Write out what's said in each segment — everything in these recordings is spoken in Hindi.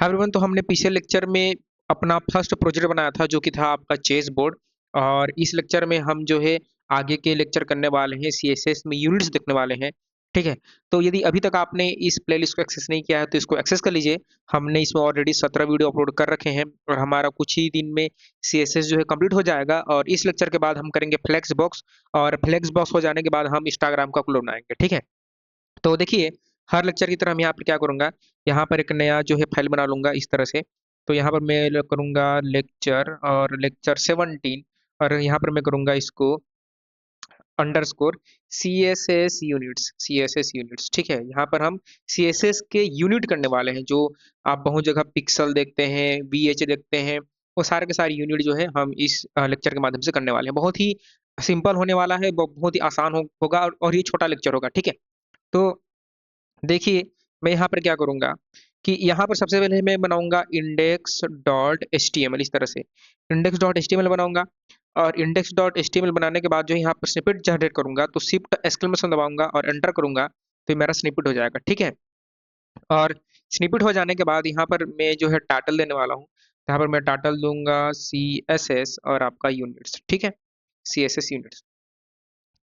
हाय एवरीवन, तो हमने पिछले लेक्चर में अपना फर्स्ट प्रोजेक्ट बनाया था जो कि था आपका चेस बोर्ड। और इस लेक्चर में हम जो है आगे के लेक्चर करने वाले हैं, सीएसएस में यूनिट्स देखने वाले हैं। ठीक है। तो यदि अभी तक आपने इस प्लेलिस्ट को एक्सेस नहीं किया है तो इसको एक्सेस कर लीजिए। हमने इसमें ऑलरेडी 17 वीडियो अपलोड कर रखे हैं और हमारा कुछ ही दिन में सीएसएस जो है कंप्लीट हो जाएगा। और इस लेक्चर के बाद हम करेंगे फ्लेक्स बॉक्स, और फ्लेक्स बॉक्स हो जाने के बाद हम इंस्टाग्राम का क्लोन बनाएंगे। ठीक है। तो देखिए, हर लेक्चर की तरह मैं यहाँ पर क्या करूँगा, यहाँ पर एक नया जो है फाइल बना लूँगा इस तरह से। तो यहाँ पर मैं करूँगा लेक्चर और लेक्चर 17, और यहाँ पर मैं करूँगा इसको underscore C S S units. ठीक है। यहाँ पर हम सी एस एस के यूनिट करने वाले हैं, जो आप बहुत जगह पिक्सल देखते हैं, वी एच देखते हैं। वो सारे के सारे यूनिट जो है हम इस लेक्चर के माध्यम से करने वाले हैं। बहुत ही सिंपल होने वाला है, बहुत ही आसान होगा, और ये छोटा लेक्चर होगा। ठीक है। तो देखिए, मैं यहाँ पर क्या करूँगा कि यहाँ पर सबसे पहले मैं बनाऊँगा index dot H T M L, इस तरह से index dot H T M L बनाऊँगा। और index dot H T M L बनाने के बाद जो यहाँ पर स्निपेट जनरेट करूँगा, तो शिफ्ट एक्सक्लेमेशन दबाऊंगा और एंटर करूँगा, तो मेरा स्निपेट हो जाएगा। ठीक है। और स्निपेट हो जाने के बाद यहाँ पर मैं जो है टाइटल देने वाला हूँ। यहाँ पर मैं टाइटल दूंगा सी एस एस और आपका यूनिट्स। ठीक है। C S S units.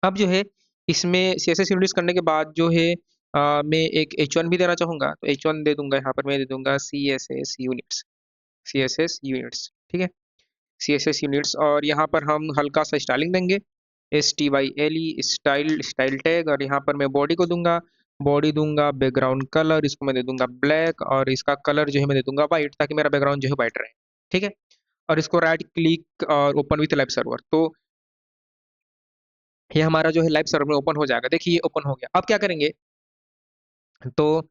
अब जो है इसमें सी एस एस यूनिट्स करने के बाद जो है मैं एक H1 भी देना चाहूंगा, तो H1 दे दूंगा। यहाँ पर मैं दे दूंगा C S S units. C S S units. ठीक है। सी एस एस यूनिट्स, और यहाँ पर हम हल्का सा स्टाइलिंग देंगे, STYLE स्टाइल स्टाइल टैग। और यहाँ पर मैं बॉडी को दूंगा, बॉडी दूंगा बैकग्राउंड कलर, इसको मैं दे दूंगा ब्लैक, और इसका कलर जो है मैं दे दूंगा व्हाइट, ताकि मेरा बैकग्राउंड जो है व्हाइट रहे। ठीक है। और इसको राइट क्लिक और ओपन विथ लाइव सर्वर, तो ये हमारा जो है लाइव सर्वर में ओपन हो जाएगा। देखिए, ये ओपन हो गया। अब क्या करेंगे, तो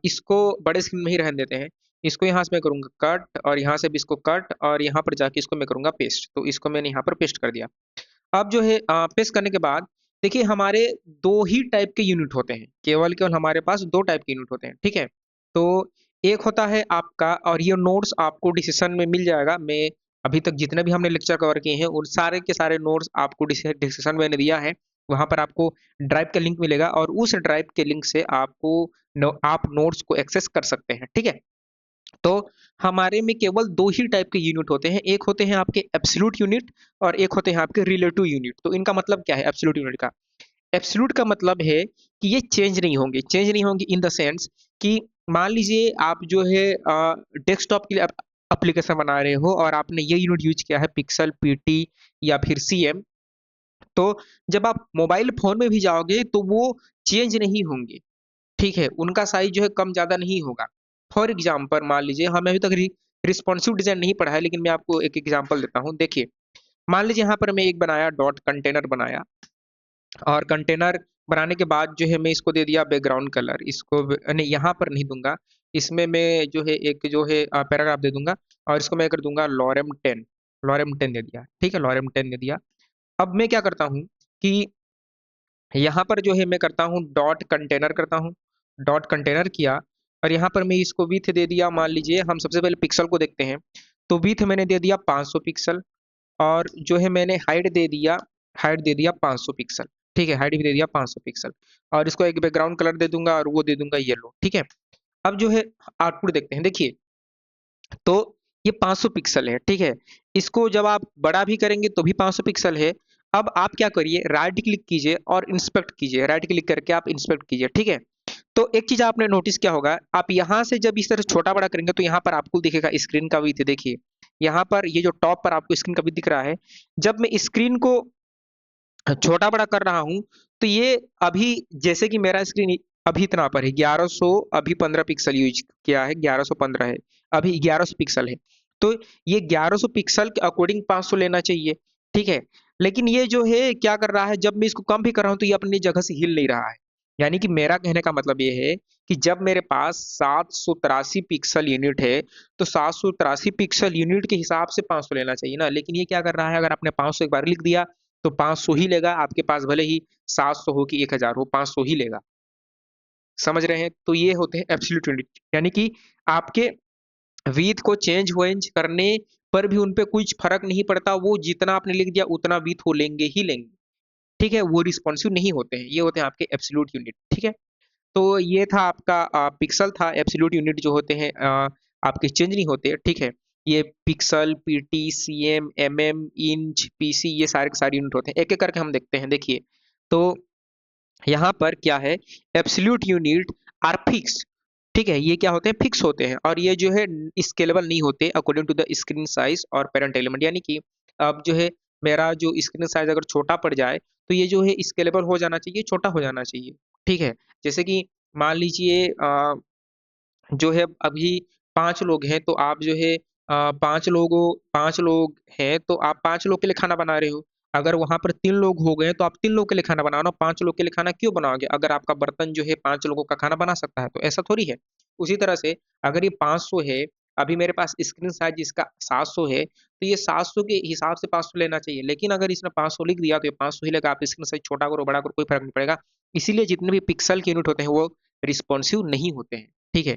इसको बड़े स्क्रीन में ही रहने देते हैं। इसको यहाँ से मैं करूँगा कट, और यहाँ से भी इसको कट, और यहाँ पर जाके इसको मैं करूँगा पेस्ट। तो इसको मैंने यहाँ पर पेस्ट कर दिया। अब जो है पेस्ट करने के बाद देखिए, हमारे दो ही टाइप के यूनिट होते हैं, केवल केवल हमारे पास दो टाइप के यूनिट होते हैं। ठीक है। तो एक होता है आपका, और ये नोट्स आपको डिस्क्रिप्शन में मिल जाएगा। मैं अभी तक जितने भी हमने लेक्चर कवर किए हैं उन सारे के सारे नोट्स आपको डिस्क्रिप्शन में मैंने दिया है। वहां पर आपको ड्राइव का लिंक मिलेगा, और उस ड्राइव के लिंक से आपको आप नोट्स को एक्सेस कर सकते हैं। ठीक है। तो हमारे में केवल दो ही टाइप के यूनिट होते हैं। एक होते हैं आपके एब्सोल्यूट यूनिट, और एक होते हैं आपके रिलेटिव यूनिट। तो इनका मतलब क्या है एब्सोल्यूट यूनिट का? एब्सोल्यूट का मतलब है कि ये चेंज नहीं होंगे इन द सेंस कि मान लीजिए आप जो है डेस्कटॉप के लिए एप्लीकेशन बना रहे हो, और आपने ये यूनिट यूज किया है पिक्सल, पीटी या फिर सीएम। तो जब आप मोबाइल फोन में भी जाओगे तो वो चेंज नहीं होंगे। ठीक है। उनका साइज जो है कम ज्यादा नहीं होगा। फॉर एग्जाम्पल मान लीजिए, हमें अभी तक रिस्पॉन्सिव डिजाइन नहीं पढ़ा है, लेकिन मैं आपको एक एग्जाम्पल देता हूँ। देखिए, मान लीजिए यहाँ पर मैं एक बनाया डॉट कंटेनर बनाया, और कंटेनर बनाने के बाद जो है मैं इसको दे दिया बैकग्राउंड कलर। इसको नहीं, यहाँ पर नहीं दूंगा। इसमें मैं जो है एक जो है पैराग्राफ दे दूंगा, और इसको मैं कर दूंगा लॉरेम 10। लॉरेम 10 दे दिया। ठीक है। लॉरेम 10 दे दिया। अब मैं क्या करता हूँ कि यहाँ पर जो है मैं करता हूँ डॉट कंटेनर करता हूँ। डॉट कंटेनर किया, और यहाँ पर मैं इसको विथ दे दिया। मान लीजिए हम सबसे पहले पिक्सल को देखते हैं, तो विथ मैंने दे दिया 500 पिक्सल, और जो है मैंने हाइट दे दिया 500 पिक्सल। ठीक है। हाइट भी दे दिया 500 पिक्सल, और इसको एक बैकग्राउंड कलर दे दूंगा, और वो दे दूंगा येलो। ठीक है। अब जो है आउटपुट देखते हैं। देखिए, तो ये 500 पिक्सल है। ठीक है। इसको जब आप बड़ा भी करेंगे तो भी 500 पिक्सल है। अब आप क्या करिए, राइट क्लिक कीजिए और इंस्पेक्ट कीजिए। राइट क्लिक करके आप इंस्पेक्ट कीजिए। ठीक है। तो एक चीज आपने नोटिस किया होगा, आप यहाँ से जब इस तरह से छोटा बड़ा करेंगे तो यहाँ पर आपको दिखेगा स्क्रीन का विड्थ। देखिए, यहाँ पर ये जो टॉप पर आपको स्क्रीन का विड्थ दिख रहा है, जब मैं स्क्रीन को छोटा बड़ा कर रहा हूं, तो ये अभी जैसे कि मेरा स्क्रीन अभी इतना पर है 1100, अभी 15 पिक्सल यूज किया है, 1115 है, अभी 1100 पिक्सल है। तो ये 1100 पिक्सल के अकॉर्डिंग 500 लेना चाहिए। ठीक है। लेकिन ये जो है क्या कर रहा है, जब मैं इसको कम भी कर रहा हूं तो ये अपनी जगह से हिल नहीं रहा है। यानी कि मेरा कहने का मतलब ये है कि जब मेरे पास 783 पिक्सल यूनिट है, तो 783 पिक्सल यूनिट के हिसाब से 500 लेना चाहिए ना। लेकिन ये क्या कर रहा है, अगर आपने 500 एक बार लिख दिया तो 500 ही लेगा। आपके पास भले ही 700 हो कि 1000 हो, 500 ही लेगा। समझ रहे हैं? तो ये होते हैं एब्सोल्यूट यूनिट, यानी कि आपके विथ को चेंज वेंज करने पर भी उन पे कुछ फर्क नहीं पड़ता। वो जितना आपने लिख दिया उतना विथ वो लेंगे ही लेंगे। ठीक है। वो रिस्पॉन्सिव नहीं होते हैं। ये होते हैं आपके एब्सोल्यूट यूनिट। ठीक है। तो ये था आपका पिक्सल था। एब्सोल्यूट यूनिट जो होते हैं आपके चेंज नहीं होते, ठीक है। ये pixel, PT, CM, MM, inch, PC, ये सारे के सारे यूनिट होते हैं। एक एक करके हम देखते हैं, देखिए। तो यहाँ पर क्या है, एब्सोल्यूट यूनिट आर फिक्स, ठीक है। ये क्या होते हैं, फिक्स होते हैं, और ये जो है स्केलेबल नहीं होते according to the screen size और पेरेंट एलिमेंट। यानी कि अब जो है मेरा जो स्क्रीन साइज अगर छोटा पड़ जाए तो ये जो है स्केलेबल हो जाना चाहिए, छोटा हो जाना चाहिए, ठीक है। जैसे कि मान लीजिए जो है अभी 5 लोग हैं, तो आप जो है 5 लोग हैं, तो आप 5 लोग के लिए खाना बना रहे हो। अगर वहाँ पर 3 लोग हो गए, तो आप 3 लोग के लिए खाना बनाओ ना, 5 लोग के लिए खाना क्यों बनाओगे? अगर आपका बर्तन जो है 5 लोगों का खाना बना सकता है, तो ऐसा थोड़ी है। उसी तरह से अगर ये 500 है, अभी मेरे पास स्क्रीन साइज़ इसका 700 है, तो ये 700 के हिसाब से 500 लेना चाहिए। लेकिन अगर इसने 500 लिख दिया, तो ये 500 ही लेगा, आप स्क्रीन साइज़ छोटा करो, बड़ा करो, कोई फ़र्क नहीं पड़ेगा। इसीलिए जितने भी पिक्सल के यूनिट होते हैं, वो रिस्पॉन्सिव नहीं होते हैं, ठीक है।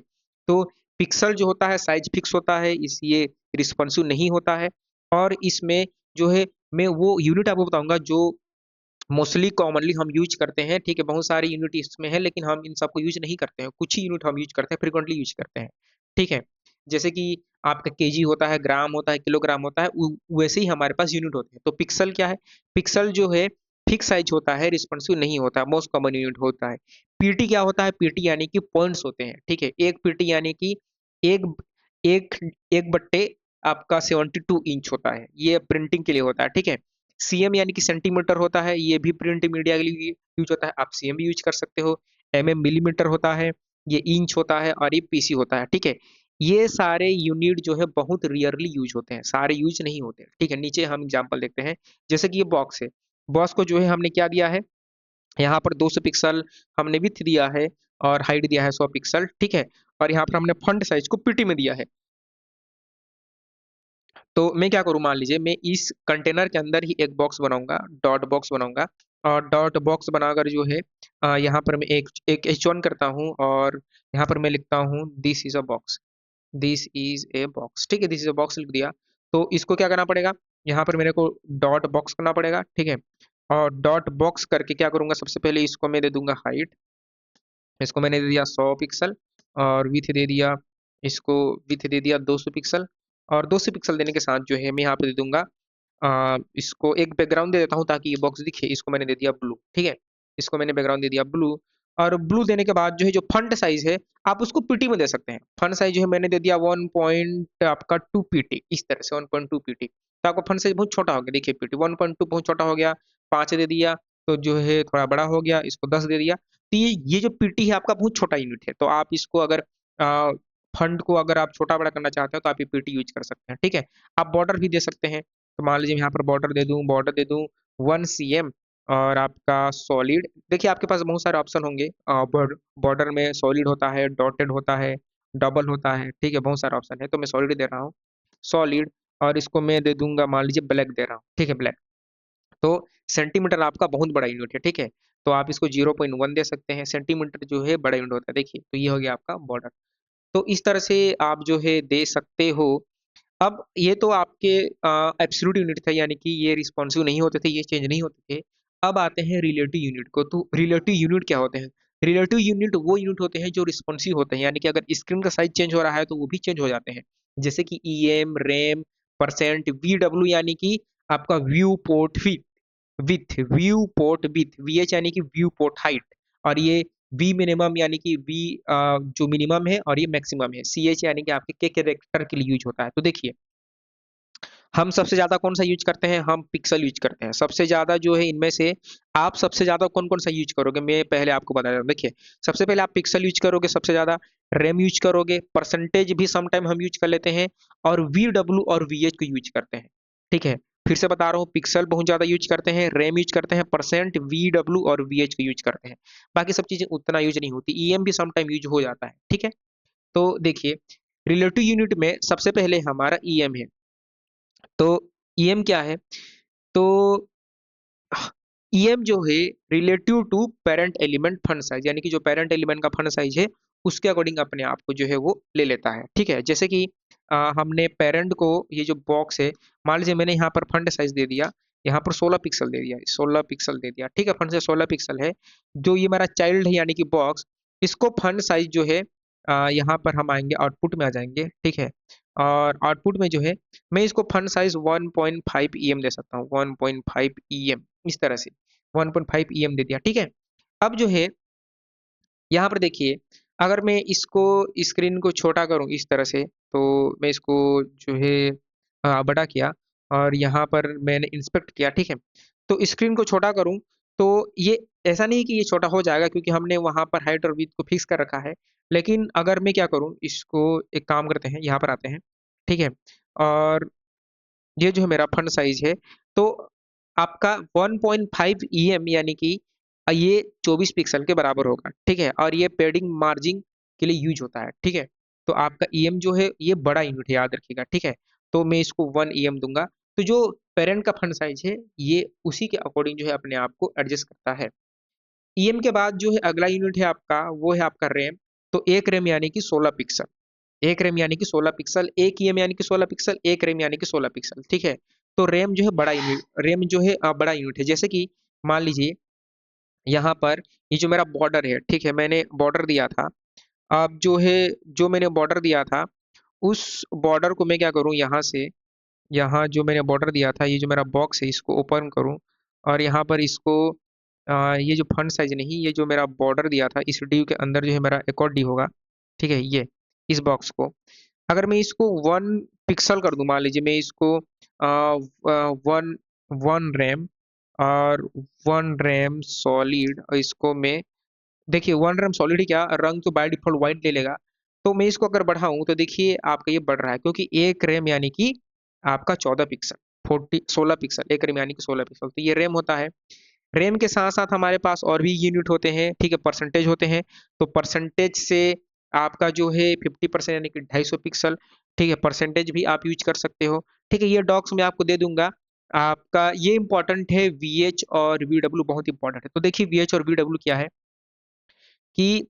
तो पिक्सल जो होता है साइज फिक्स होता है, इस ये रिस्पॉन्सिव नहीं होता है। और इसमें जो है मैं वो यूनिट आपको बताऊंगा जो मोस्टली कॉमनली हम यूज करते हैं, ठीक है। बहुत सारी यूनिट इसमें है, लेकिन हम इन सबको यूज नहीं करते हैं, कुछ ही यूनिट हम यूज करते हैं, फ्रिक्वेंटली यूज करते हैं, ठीक है। जैसे कि आपका केजी होता है, ग्राम होता है, किलोग्राम होता है, वैसे ही हमारे पास यूनिट होते हैं। तो पिक्सल क्या है, पिक्सल जो है फिक्स साइज होता है, रिस्पॉन्सिव नहीं होता, मोस्ट कॉमन यूनिट होता है। पीटी क्या होता है, पीटी यानी कि पॉइंट्स होते हैं, ठीक है। एक पीटी यानी कि एक एक एक बट्टे आपका 72 इंच होता है, ये प्रिंटिंग के लिए होता है, ठीक है। सीएम यानी कि सेंटीमीटर होता है, ये भी प्रिंट मीडिया के लिए यूज होता है, आप सीएम भी यूज कर सकते हो। एमएम मिलीमीटर होता है, ये इंच होता है, और ये पीसी होता है, ठीक है। ये सारे यूनिट जो है बहुत रियरली यूज होते हैं, सारे यूज नहीं होते, ठीक है। नीचे हम एग्जांपल देखते हैं, जैसे कि ये बॉक्स है, बॉक्स को जो है हमने क्या दिया है, यहाँ पर 200 पिक्सल हमने विड्थ दिया है, और हाइट दिया है 100 पिक्सल, ठीक है। और यहाँ पर हमने फॉन्ट साइज को पीटी में दिया है। तो मैं क्या करूँ, मान लीजिए मैं इस कंटेनर के अंदर ही एक बॉक्स बनाऊंगा, डॉट बॉक्स बनाऊंगा। और डॉट बॉक्स बनाकर जो है यहाँ पर मैं एक एक H1 करता हूँ, और यहाँ पर मैं लिखता हूँ this is a box, this is a box, ठीक है। दिस इज अ बॉक्स लिख दिया। तो इसको क्या करना पड़ेगा, यहाँ पर मेरे को डॉट बॉक्स करना पड़ेगा, ठीक है। और डॉट बॉक्स करके क्या करूंगा, सबसे पहले इसको मैं दे दूंगा हाइट, इसको मैंने दे दिया 100 पिक्सल, और विथ दे दिया, इसको विथ दे दिया 200 पिक्सल। और 200 पिक्सल देने के साथ जो है मैं यहाँ पे दे दूंगा इसको एक बैकग्राउंड दे देता हूँ, ताकि ये बॉक्स दिखे। इसको मैंने दे दिया ब्लू, ठीक है। इसको मैंने बैकग्राउंड दे दिया ब्लू। और ब्लू देने के बाद जो है जो फंट साइज है, आप उसको पीटी में दे सकते हैं। फंट साइज जो है मैंने दे दिया 1 पॉइंट आपका 2 पीटी, इस तरह से 1.2 पीटी। तो आपका फंट साइज बहुत छोटा हो गया, देखिए पीटी 1.2 बहुत छोटा हो गया। 5 दे दिया तो जो है थोड़ा बड़ा हो गया, इसको 10 दे दिया। तो ये जो पीटी है आपका बहुत छोटा यूनिट है, तो आप इसको अगर फंड को अगर आप छोटा बड़ा करना चाहते हो, तो आप ये पीटी यूज कर सकते हैं, ठीक है। आप बॉर्डर भी दे सकते हैं, तो मान लीजिए मैं यहाँ पर बॉर्डर दे दूं 1 cm। और आपका सॉलिड, देखिए आपके पास बहुत सारे ऑप्शन होंगे, बॉर्डर में सॉलिड होता है, डॉटेड होता है, डबल होता है, ठीक है। बहुत सारे ऑप्शन है, तो मैं सॉलिड दे रहा हूँ, सॉलिड। और इसको मैं दे दूंगा, मान लीजिए ब्लैक दे रहा हूँ, ठीक है, ब्लैक। तो सेंटीमीटर आपका बहुत बड़ा यूनिट है, ठीक है। तो आप इसको 0.1 दे सकते हैं, सेंटीमीटर जो है बड़ा यूनिट होता है, देखिए। तो ये हो गया आपका बॉर्डर। तो इस तरह से आप जो है दे सकते हो। अब ये तो आपके एब्सोल्यूट यूनिट था, यानी कि ये रिस्पॉन्सिव नहीं होते थे, ये चेंज नहीं होते थे। अब आते हैं रिलेटिव यूनिट को। तो रिलेटिव यूनिट क्या होते हैं, रिलेटिव यूनिट वो यूनिट होते हैं जो रिस्पॉन्सिव होते हैं, यानी कि अगर स्क्रीन का साइज चेंज हो रहा है, तो वो भी चेंज हो जाते हैं। जैसे कि ईएम, रैम, परसेंट, वीडब्ल्यू यानी कि आपका view port with, view port with, VH यानी कि व्यू पोर्ट हाइट। और ये वी मिनिमम यानी कि वी जो मिनिमम है, और ये मैक्सिमम है। सी एच यानी कि आपके के कैरेक्टर के लिए यूज होता है। तो देखिए हम सबसे ज्यादा कौन सा यूज करते हैं, हम पिक्सल यूज करते हैं सबसे ज्यादा जो है इनमें से। आप सबसे ज्यादा कौन कौन सा यूज करोगे, मैं पहले आपको बता देता हूँ। देखिए सबसे पहले आप पिक्सल यूज करोगे सबसे ज्यादा, रैम यूज करोगे, परसेंटेज भी समटाइम हम यूज कर लेते हैं, और वी डब्ल्यू और वी एच को यूज करते हैं, ठीक है। फिर से बता रहा हूँ, पिक्सल बहुत ज्यादा यूज करते हैं, रैम यूज करते हैं, परसेंट, वी डब्ल्यू और वी एच को यूज करते हैं। बाकी सब चीजें उतना यूज नहीं होती, ईएम भी समटाइम यूज हो जाता है, ठीक है। तो देखिए रिलेटिव यूनिट में सबसे पहले हमारा ईएम है। तो ईएम क्या है, तो ईएम जो है relative to parent element font size, यानी कि जो पेरेंट एलिमेंट का फंड साइज है, उसके अकॉर्डिंग अपने आप को जो है वो ले लेता है, ठीक है। जैसे कि हमने पेरेंट को, ये जो बॉक्स है, मान लीजिए मैंने यहाँ पर फंड साइज दे दिया, यहाँ पर 16 पिक्सल दे दिया, 16 पिक्सल दे दिया, ठीक है। फंड साइज 16 पिक्सल है। जो ये मेरा चाइल्ड है यानी कि बॉक्स, इसको फंड साइज जो है यहाँ पर हम आएंगे, आउटपुट में आ जाएंगे, ठीक है। और आउटपुट में जो है मैं इसको फंड साइज 1.5 EM दे सकता हूँ, 1.5 EM, इस तरह से 1.5 EM दे दिया, ठीक है। अब जो है यहाँ पर देखिए, अगर मैं इसको स्क्रीन को छोटा करूँ इस तरह से, तो मैं इसको जो है बड़ा किया और यहाँ पर मैंने इंस्पेक्ट किया, ठीक है। तो स्क्रीन को छोटा करूँ तो ये ऐसा नहीं कि ये छोटा हो जाएगा, क्योंकि हमने वहाँ पर हाइट और विड्थ को फिक्स कर रखा है। लेकिन अगर मैं क्या करूँ, इसको एक काम करते हैं, यहाँ पर आते हैं, ठीक है। और ये जो है मेरा फंड साइज है, तो आपका 1.5 EM यानी कि ये 24 पिक्सल के बराबर होगा, ठीक है। और ये पेडिंग मार्जिन के लिए यूज होता है, ठीक है। तो आपका EM जो है ये बड़ा यूनिट है, याद रखिएगा, ठीक है। तो मैं इसको 1 EM दूंगा। तो जो पेरेंट का फंड साइज है ये उसी के अकॉर्डिंग जो है अपने आप को एडजस्ट करता है। EM के बाद जो है अगला यूनिट है आपका, वो है आपका रैम। तो एक रैम यानी कि 16 पिक्सल, एक रैम यानी कि 16 पिक्सल, एक ईएम यानी कि 16 पिक्सल, एक रैम यानी कि 16 पिक्सल, ठीक है। तो रैम जो है बड़ा यूनिट, रैम जो है बड़ा यूनिट है। जैसे कि मान लीजिए यहाँ पर ये जो मेरा बॉर्डर है, ठीक है, मैंने बॉर्डर दिया था। अब जो है, जो मैंने बॉर्डर दिया था उस बॉर्डर को मैं क्या करूँ, यहाँ से, यहाँ जो मैंने बॉर्डर दिया था, ये जो मेरा बॉक्स है इसको ओपन करूँ और यहाँ पर इसको ये जो फंड साइज नहीं, ये जो मेरा बॉर्डर दिया था इस डी के अंदर जो है मेरा एक और डी होगा, ठीक है। ये इस बॉक्स को अगर मैं इसको 1 पिक्सल कर दूं, मान लीजिए मैं इसको वन वन रैम और 1 रैम सॉलिड, और इसको मैं, देखिए 1 रैम सॉलिड ही क्या, रंग तो बाय डिफॉल्ट व्हाइट ले लेगा। तो मैं इसको अगर बढ़ाऊं तो देखिए आपका ये बढ़ रहा है, क्योंकि एक रैम यानी कि आपका 14 पिक्सल, 16 पिक्सल, एक रैम यानी कि 16 पिक्सल, तो ये रैम होता है। रैम के साथ साथ हमारे पास और भी यूनिट होते हैं, ठीक है, परसेंटेज होते हैं। तो परसेंटेज से आपका जो है 50% यानी कि 250 पिक्सल, ठीक है, परसेंटेज भी आप यूज कर सकते हो, ठीक है। ये डॉक्स मैं आपको दे दूंगा। आपका ये इंपॉर्टेंट है, VH और VW बहुत इंपॉर्टेंट है। तो देखिए VH और VW क्या है कि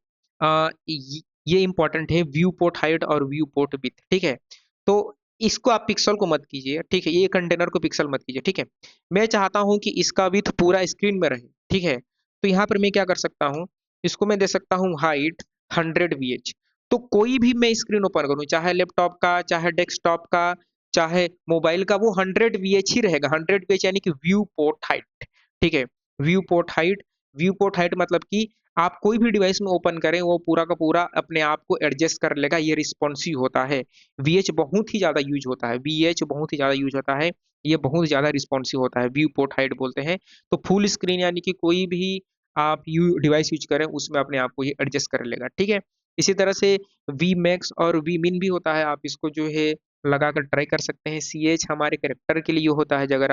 ये इंपॉर्टेंट है, व्यू पोर्ट हाइट और व्यू पोर्ट विड्थ, ठीक है। तो इसको आप पिक्सल को मत कीजिए, ठीक है, ये कंटेनर को पिक्सल मत कीजिए, ठीक है। मैं चाहता हूं कि इसका विड्थ पूरा स्क्रीन में रहे, ठीक है। तो यहाँ पर मैं क्या कर सकता हूँ, इसको मैं दे सकता हूँ हाइट 100 VH। तो कोई भी मैं स्क्रीन ओपन करूँ, चाहे लैपटॉप का, चाहे डेस्कटॉप का, चाहे मोबाइल का, वो 100 VH ही रहेगा। 100 VH यानी कि व्यू पोर्ट हाइट, ठीक है। View port height, view port height मतलब कि आप कोई भी डिवाइस में ओपन करें वो पूरा का पूरा अपने आप को एडजस्ट कर लेगा, ये रिस्पॉन्सिव होता है। VH बहुत ही ज्यादा यूज होता है, VH बहुत ही ज्यादा यूज होता है, ये बहुत ज्यादा रिस्पॉन्सिव होता है, व्यू पोर्ट हाइट बोलते हैं। तो फुल स्क्रीन यानी कि कोई भी आप डिवाइस यूज करें उसमें अपने आप को ये एडजस्ट कर लेगा, ठीक है। इसी तरह से वी मैक्स और वी मिन भी होता है, आप इसको जो है लगाकर ट्राई कर सकते हैं। CH हमारे करेक्टर के लिए होता है, अगर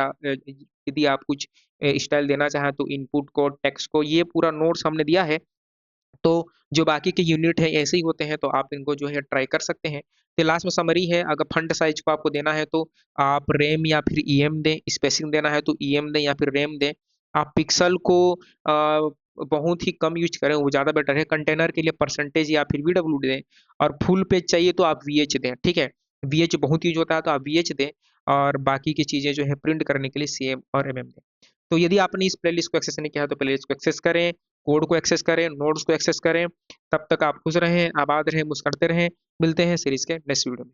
यदि आप कुछ स्टाइल देना चाहें तो इनपुट को, टेक्स्ट को, ये पूरा नोट्स हमने दिया है। तो जो बाकी के यूनिट है ऐसे ही होते हैं, तो आप इनको जो है ट्राई कर सकते हैं। तो लास्ट में समरी है, अगर फंड साइज को आपको देना है तो आप रैम या फिर EM दें, स्पेसिंग देना है तो EM दें या फिर रैम दें। आप पिक्सल को बहुत ही कम यूज करें, वो ज़्यादा बेटर है। कंटेनर के लिए परसेंटेज या फिर VW दें, और फुल पेज चाहिए तो आप VH दें, ठीक है। VH बहुत यूज होता है तो आप VH दें, और बाकी की चीज़ें जो है प्रिंट करने के लिए CM और MM दें। तो यदि आपने इस प्लेलिस्ट को एक्सेस नहीं किया है तो प्लेलिस्ट को एक्सेस करें, कोड को एक्सेस करें, नोट्स को एक्सेस करें। तब तक आप खुश रहें, आबाद रहें, मुस्कुराते रहें। मिलते हैं सीरीज के नेक्स्ट वीडियो में।